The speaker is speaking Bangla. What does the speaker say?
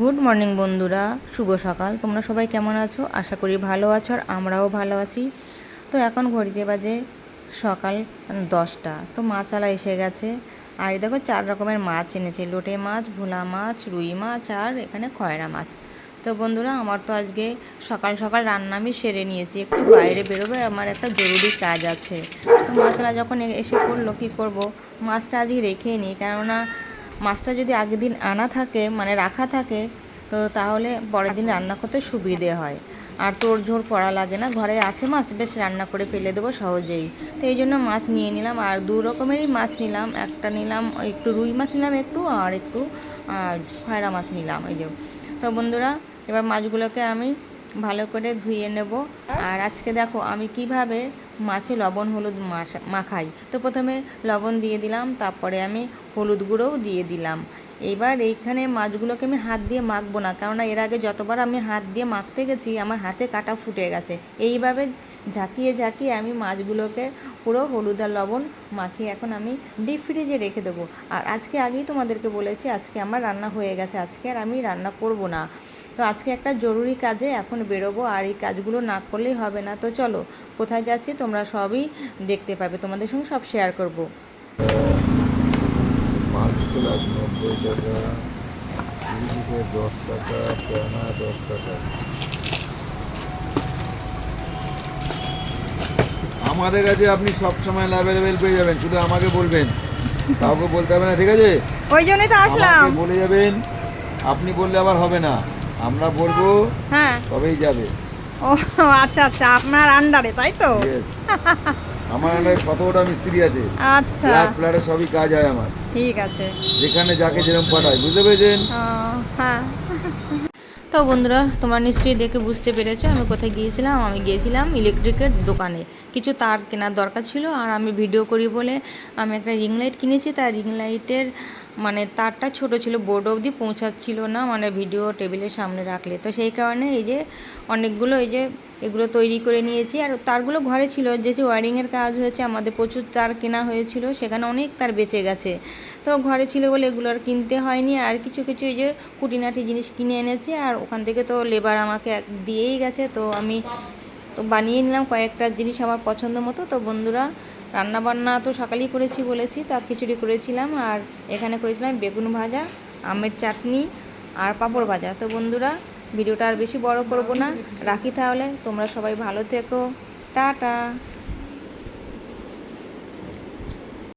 গুড মর্নিং বন্ধুরা, শুভ সকাল। তোমরা সবাই কেমন আছো? আশা করি ভালো আছো, আর আমরাও ভালো আছি। তো এখন ঘড়িতে বাজে সকাল 10টা। তো মাছওয়ালা এসে গেছে, আর এই দেখো 4 রকমের মাছ এনেছে: লোটে মাছ, ভোলা মাছ, রুই মাছ, আর এখানে খয়রা মাছ। তো বন্ধুরা, আমার তো আজকে সকাল সকাল রান্না আমি সেরে নিয়েছি, একটু বাইরে বেরোবে, আমার একটা জরুরি কাজ আছে। তো মাছওয়ালা যখন এসে পড়লো, কী করবো, মাছটা আজকে রেখেই নিই, কেননা মাছটা যদি আগের দিন আনা থাকে, মানে রাখা থাকে, তো তাহলে পরের দিন রান্না করতে সুবিধে হয়, আর তোড়জোড় করা লাগে না। ঘরে আছে মাছ, বেশ রান্না করে ফেলে দেবো সহজেই। তো এই জন্য মাছ নিয়ে নিলাম, আর 2 রকমেরই মাছ নিলাম। একটা নিলাম একটু রুই মাছ নিলাম একটু, আর একটু খয়রা মাছ নিলাম, এই যে। তো বন্ধুরা, এবার মাছগুলোকে আমি ভালো করে ধুয়ে নেব। আর আজকে দেখো আমি কিভাবে মাছে লবণ হলুদ মাখাই। তো প্রথমে লবণ দিয়ে দিলাম, তারপরে আমি হলুদ গুঁড়োও দিয়ে দিলাম। এবার এইখানে মাছগুলোকে আমি হাত দিয়ে মাখবো না, কেননা এর আগে যতবার আমি হাত দিয়ে মাখতে গেছি আমার হাতে কাটা ফুটে গেছে। এইভাবে ঝাঁকিয়ে ঝাঁকিয়ে আমি মাছগুলোকে পুরো হলুদ আর লবণ মাখিয়ে এখন আমি ডিপ ফ্রিজে রেখে দেবো। আর আজকে আগেই তোমাদেরকে বলেছি, আজকে আমার রান্না হয়ে গেছে, আজকে আর আমি রান্না করব না। তো আজকে একটা জরুরি কাজে এখন বেরোবো, আর এই কাজগুলো না করলেই হবে না। তো চলো, কোথায় যাচ্ছি তোমরা সবই দেখতে পাবে, তোমাদের সঙ্গে সব শেয়ার করব। মাছ প্লাস 90 টাকা, ইলিশে 10 টাকা, পোনা 10 টাকা। আমাদের কাছে আপনি সবসময় অ্যাভেলেবেল পেয়ে যাবেন, শুধু আমাকে বলবেন, কাউকে বলতে হবে না, ঠিক আছে? ওই জন্যই তো আসলাম। আমাকে বলে যাবেন, আপনি বললে আবার হবে না, আমরা বলবো, হ্যাঁ। তবেই যাবে। ও আচ্ছা আচ্ছা, আপনার আন্ডারে, তাই তো? ইয়েস, আমার আন্ডারে কতটা মিস্ত্রি আছে, আচ্ছা, ফ্ল্যাটে সবই কাজ হয় আমার, ঠিক আছে। যেখানে যাকে যেরকম পাঠায়, বুঝতে পেরেছেন? হ্যাঁ। তো বন্ধুরা, তোমরা নিশ্চয়ই দেখে বুঝতে পেরেছো আমি কোথায় গিয়েছিলাম। আমি গিয়েছিলাম ইলেকট্রিকের দোকানে, কিছু তার কেনার দরকার ছিল, আর আমি ভিডিও করি বলে আমি একটা রিং লাইট কিনেছি। তার রিং লাইটের মানে তারটা ছোট ছিল, বোর্ড অবধি পৌঁছাচ্ছিল না, মানে ভিডিও টেবিলের সামনে রাখলে। তো সেই কারণে এই যে অনেকগুলো এই যে এগুলো তৈরি করে নিয়েছি। আর তারগুলো ঘরে ছিল, যেহেতু ওয়ারিংয়ের কাজ হয়েছে, আমাদের প্রচুর তার কেনা হয়েছিল, সেখানে অনেক তার বেঁচে গেছে। তো ঘরে ছিল বলে এগুলো আর কিনতে হয়নি। আর কিছু কিছু এই যে খুঁটিনাটি জিনিস কিনে এনেছি, আর ওখান থেকে তো লেবার আমাকে দিয়েই গেছে, তো আমি তো বানিয়ে নিলাম কয়েকটা জিনিস আমার পছন্দ মতো। তো বন্ধুরা, রান্নাবান্না তো সকালেই করেছি বলেছি, তা খিচুড়ি করেছিলাম, আর এখানে করেছিলাম বেগুন ভাজা, আমের চাটনি, আর পাঁপড় ভাজা। তো বন্ধুরা, ভিডিওটা আর বেশি বড় করব না, রাখি তাহলে। তোমরা সবাই ভালো থেকো, টাটা।